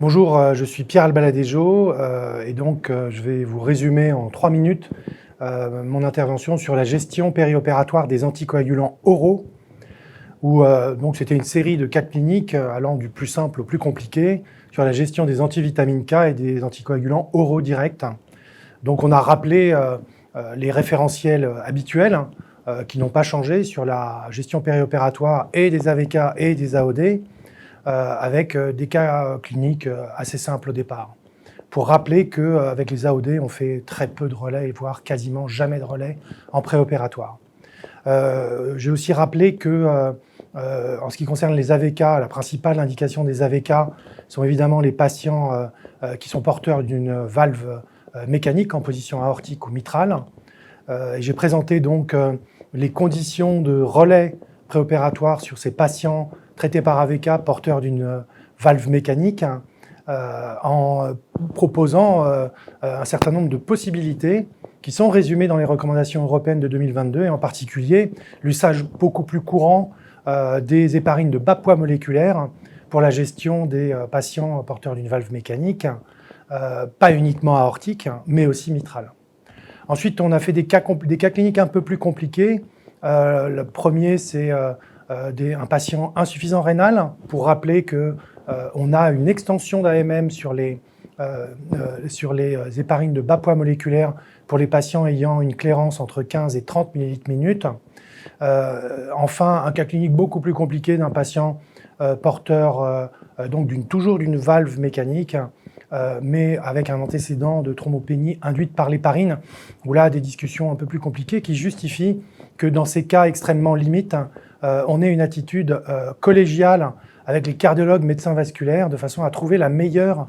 Bonjour, je suis Pierre Albaladejo et donc je vais vous résumer en 3 minutes mon intervention sur la gestion périopératoire des anticoagulants oraux, où donc c'était une série de cas cliniques allant du plus simple au plus compliqué sur la gestion des antivitamines K et des anticoagulants oraux directs. Donc on a rappelé les référentiels habituels qui n'ont pas changé sur la gestion périopératoire et des AVK et des AOD. Avec des cas cliniques assez simples au départ. Pour rappeler qu'avec les AOD, on fait très peu de relais, voire quasiment jamais de relais en préopératoire. J'ai aussi rappelé que, en ce qui concerne les AVK, la principale indication des AVK sont évidemment les patients qui sont porteurs d'une valve mécanique en position aortique ou mitrale. J'ai présenté donc les conditions de relais préopératoire sur ces patients traités par AVK porteurs d'une valve mécanique en proposant un certain nombre de possibilités qui sont résumées dans les recommandations européennes de 2022 et en particulier l'usage beaucoup plus courant des héparines de bas poids moléculaire pour la gestion des patients porteurs d'une valve mécanique, pas uniquement aortique, mais aussi mitrale. Ensuite, on a fait des cas cliniques un peu plus compliqués. Le premier, c'est un patient insuffisant rénal, pour rappeler qu'on a une extension d'AMM sur les héparines de bas poids moléculaire pour les patients ayant une clairance entre 15 et 30 ml/minute. Enfin, un cas clinique beaucoup plus compliqué d'un patient porteur donc toujours d'une valve mécanique, mais avec un antécédent de thrombopénie induite par l'héparine, où là, des discussions un peu plus compliquées qui justifient que dans ces cas extrêmement limites, on ait une attitude collégiale avec les cardiologues médecins vasculaires de façon à trouver la meilleure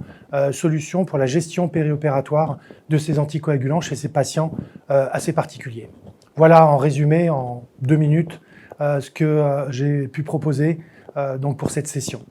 solution pour la gestion périopératoire de ces anticoagulants chez ces patients assez particuliers. Voilà en résumé, en 2 minutes, ce que j'ai pu proposer donc pour cette session.